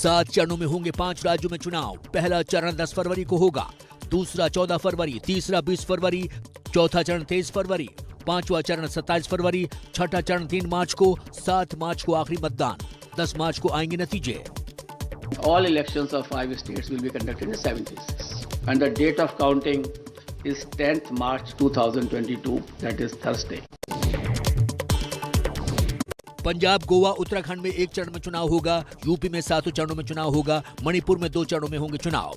7 चरणों में होंगे 5 राज्यों में चुनाव। पहला चरण 10 फरवरी को होगा, दूसरा 14 फरवरी, तीसरा 20 फरवरी, चौथा चरण 23 फरवरी, पांचवा चरण 27 फरवरी, छठा चरण 3 मार्च को, 7 मार्च को आखिरी मतदान, 10 मार्च को आएंगे नतीजे। All elections of 5 states will be conducted in 7 phases, and the date of counting is 10th March 2022, that is Thursday. Punjab, Goa, Uttarakhand में 1 चरण में चुनाव होगा, यूपी में 7 चरणों में चुनाव होगा, मणिपुर में 2 चरणों में होंगे चुनाव।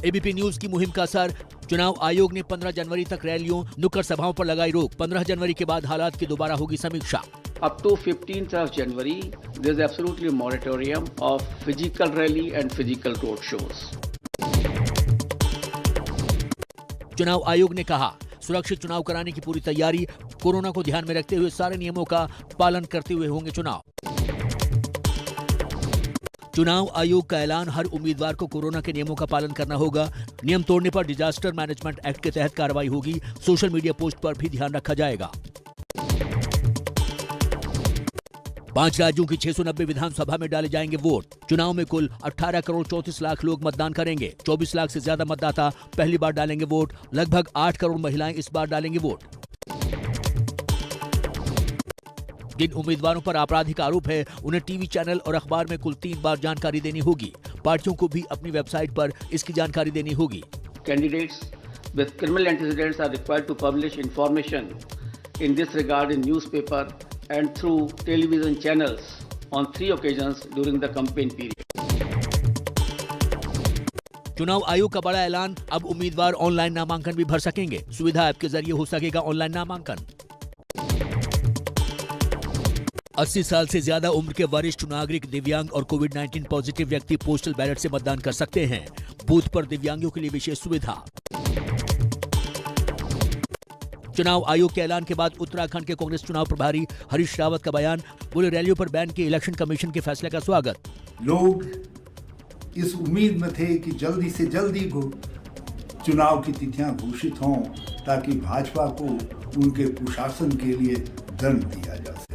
एबीपी न्यूज की मुहिम का असर। चुनाव आयोग ने 15 जनवरी तक रैलियों, नुक्कड़ सभाओं पर लगाई रोक। 15 जनवरी के बाद हालात की दोबारा होगी समीक्षा। Up to 15th of January, there is absolutely a moratorium of physical rally and physical road shows. चुनाव आयोग ने कहा, सुरक्षित चुनाव कराने की पूरी तैयारी, कोरोना को ध्यान में रखते हुए सारे नियमों का पालन करते हुए होंगे चुनाव। चुनाव आयोग का ऐलान, हर उम्मीदवार को कोरोना के नियमों का पालन करना होगा। नियम तोड़ने पर डिजास्टर मैनेजमेंट एक्ट के तहत कार्रवाई होगी। सोशल मीडिया पोस्ट पर भी ध्यान रखा जाएगा। 5 राज्यों की 690 विधानसभा में डाले जाएंगे वोट। चुनाव में कुल 18 करोड़ 34 लाख लोग मतदान करेंगे। 24 लाख से ज्यादा मतदाता पहली बार डालेंगे वोट। लगभग 8 करोड़ महिलाएं इस बार डालेंगे वोट। जिन उम्मीदवारों पर आपराधिक आरोप है, उन्हें टीवी चैनल और अखबार में कुल 3 बार जानकारी देनी होगी। पार्टियों को भी अपनी वेबसाइट पर इसकी जानकारी देनी होगी। Candidates with criminal antecedents are required to publish information in this regard in newspaper and through television channels on 3 occasions during the campaign period. चुनाव आयोग का बड़ा ऐलान, अब उम्मीदवार ऑनलाइन नामांकन भी भर सकेंगे। सुविधा ऐप के जरिए हो सकेगा ऑनलाइन नामांकन। 80 साल से ज्यादा उम्र के वरिष्ठ नागरिक, दिव्यांग और कोविड-19 पॉजिटिव व्यक्ति पोस्टल बैलेट से मतदान कर सकते हैं। बूथ पर दिव्यांगों के लिए विशेष सुविधा। चुनाव आयोग के ऐलान के बाद उत्तराखंड के कांग्रेस चुनाव प्रभारी हरीश रावत का बयान, बोले रैलियों पर बैन के इलेक्शन कमीशन के फैसले का स्वागत। लोग इस उम्मीद में थे कि जल्दी से जल्दी चुनाव की तिथियां घोषित हों ताकि भाजपा को उनके कुशासन के लिए दंड दिया जा सके।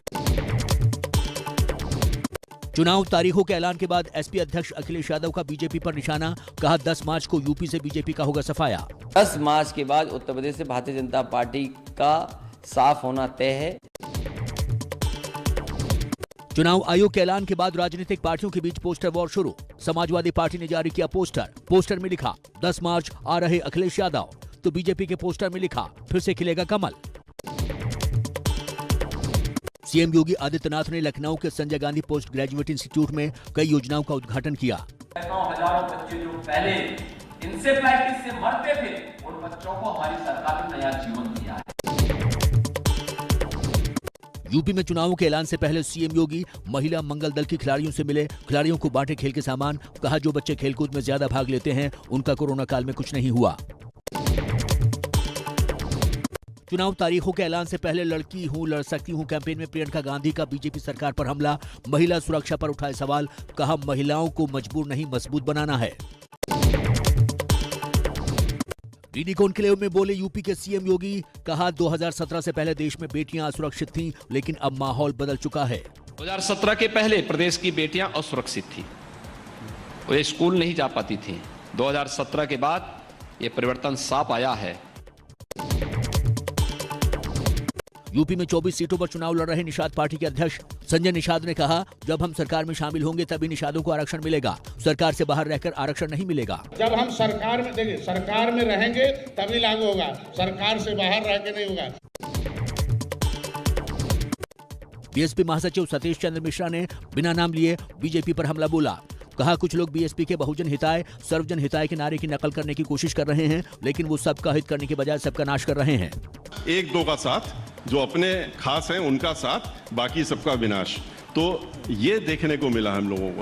चुनाव तारीखों के ऐलान के बाद एसपी अध्यक्ष अखिलेश यादव का बीजेपी पर निशाना, कहा 10 मार्च को यूपी से बीजेपी का होगा सफाया। 10 मार्च के बाद उत्तर प्रदेश से भारतीय जनता पार्टी का साफ होना तय है। चुनाव आयोग के ऐलान के बाद राजनीतिक पार्टियों के बीच पोस्टर वॉर शुरू। समाजवादी पार्टी ने जारी किया पोस्टर में लिखा 10 मार्च आ रहे अखिलेश यादव, तो बीजेपी के पोस्टर में लिखा फिर से खिलेगा कमल। सीएम योगी आदित्यनाथ ने लखनऊ के Sanjay Gandhi post graduate institute में कई योजनाओं का उद्घाटन किया। हजारों बच्चे जो पहले इंसेफ्लाइटिस से मरते थे, उन बच्चों को हमारी सरकार ने नया जीवन दिया है। यूपी में चुनावों के ऐलान से पहले सीएम योगी महिला मंगल दल की खिलाड़ियों से मिले, खिलाड़ियों को बांटे खेल के सामान, कहा जो बच्चे खेलकूद में ज्यादा भाग लेते हैं उनका कोरोना काल में कुछ नहीं हुआ। चुनाव तारीखों के ऐलान से पहले लड़की हूं लड़ सकती हूं कैंपेन में प्रियंका गांधी का बीजेपी सरकार पर हमला, महिला सुरक्षा पर उठाए सवाल, कहा महिलाओं को मजबूर नहीं मजबूत बनाना है। डीडी कॉन्क्लेव में बोले यूपी के सीएम योगी, कहा 2017 से पहले देश में बेटियां असुरक्षित थीं, लेकिन अब माहौल बदल चुका है। 2017 के पहले प्रदेश की बेटियां असुरक्षित थी, वे स्कूल नहीं जा पाती थी। 2017 के बाद ये परिवर्तन साफ आया है। यूपी में 24 सीटों पर चुनाव लड़ रहे निषाद पार्टी के अध्यक्ष संजय निषाद ने कहा, जब हम सरकार में शामिल होंगे तभी निषादों को आरक्षण मिलेगा, सरकार से बाहर रहकर आरक्षण नहीं मिलेगा। जब हम सरकार में, देखिए सरकार में रहेंगे तभी लागू होगा, सरकार से बाहर रह के नहीं होगा। बीएसपी महासचिव सतीश चंद्र मिश्रा ने बिना नाम लिए बीजेपी पर हमला बोला, कहा कुछ लोग बीएसपी के बहुजन हिताय सर्वजन हिताय के नारे की नकल करने की कोशिश कर रहे हैं, लेकिन वो सबका हित करने के बजाय सबका नाश कर रहे हैं। एक दो का साथ, जो अपने खास हैं उनका साथ, बाकी सबका विनाश। तो ये देखने को मिला हम लोगों को।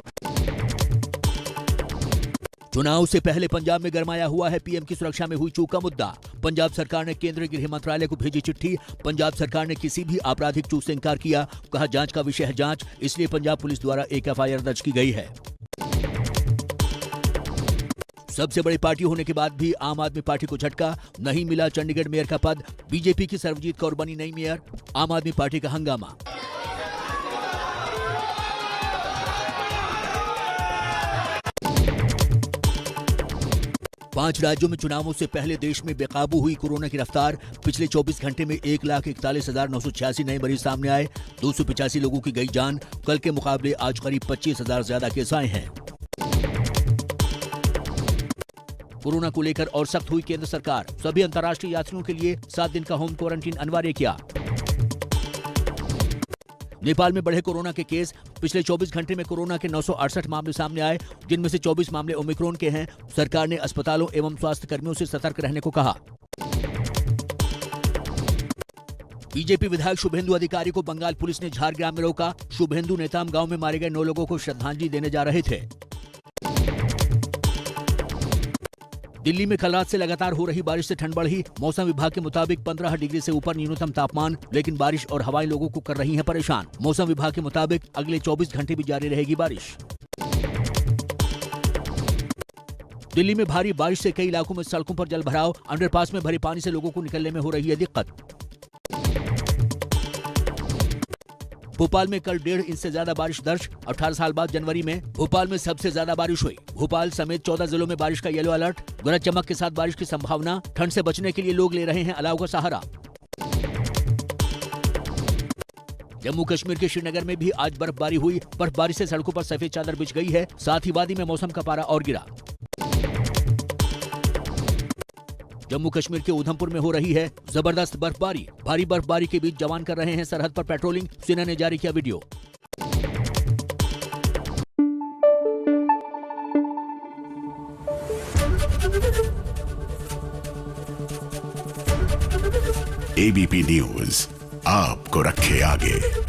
चुनाव से पहले पंजाब में गरमाया हुआ है पीएम की सुरक्षा में हुई चूक का मुद्दा। पंजाब सरकार ने केंद्रीय गृह मंत्रालय को भेजी चिट्ठी। पंजाब सरकार ने किसी भी आपराधिक चूक से इनकार किया, कहा जांच का विषय है जांच, इसलिए पंजाब पुलिस द्वारा एक एफआईआर दर्ज की गई है। सबसे बड़ी पार्टी होने के बाद भी आम आदमी पार्टी को झटका, नहीं मिला चंडीगढ़ मेयर का पद, बीजेपी की सर्वजीत कौर बनी नई मेयर, आम आदमी पार्टी का हंगामा। 5 राज्यों में चुनावों से पहले देश में बेकाबू हुई कोरोना की रफ्तार। पिछले 24 घंटे में 1,41,986 नए मरीज सामने आए। 285 लोगों की गई जान। कल के मुकाबले आज करीब 25,000 ज्यादा केस आए हैं। कोरोना को लेकर और सख्त हुई केंद्र सरकार। सभी अंतर्राष्ट्रीय यात्रियों के लिए 7 दिन का होम क्वारंटीन अनिवार्य किया। नेपाल में बढ़े कोरोना के केस। पिछले 24 घंटे में कोरोना के 968 मामले सामने आए, जिनमें से 24 मामले ओमिक्रॉन के हैं। सरकार ने अस्पतालों एवं स्वास्थ्य कर्मियों से सतर्क रहने को कहा। बीजेपी विधायक शुभेंदु अधिकारी को बंगाल पुलिस ने झारग्राम में रोका। शुभेंदु नेताम गांव में मारे गए 9 लोगों को श्रद्धांजलि देने जा रहे थे। दिल्ली में कल रात से लगातार हो रही बारिश से ठंड बढ़ी। मौसम विभाग के मुताबिक 15 डिग्री से ऊपर न्यूनतम तापमान, लेकिन बारिश और हवाएं लोगों को कर रही हैं परेशान। मौसम विभाग के मुताबिक अगले 24 घंटे भी जारी रहेगी बारिश। दिल्ली में भारी बारिश से कई इलाकों में सड़कों पर जलभराव। अंडरपास में भरे पानी से लोगों को निकलने में हो रही है दिक्कत। भोपाल में कल 1.5 इंच से ज्यादा बारिश दर्ज। 18 साल बाद जनवरी में भोपाल में सबसे ज्यादा बारिश हुई। भोपाल समेत 14 जिलों में बारिश का येलो अलर्ट। गरज चमक के साथ बारिश की संभावना। ठंड से बचने के लिए लोग ले रहे हैं अलाव का सहारा। जम्मू कश्मीर के श्रीनगर में भी आज बर्फबारी हुई। बर्फबारी से सड़कों पर सफेद चादर बिछ गई है। साथ ही वादी में मौसम का पारा और गिरा। जम्मू कश्मीर के उधमपुर में हो रही है जबरदस्त बर्फबारी। भारी बर्फबारी के बीच जवान कर रहे हैं सरहद पर पेट्रोलिंग। सेना ने जारी किया वीडियो। एबीपी न्यूज आपको रखे आगे।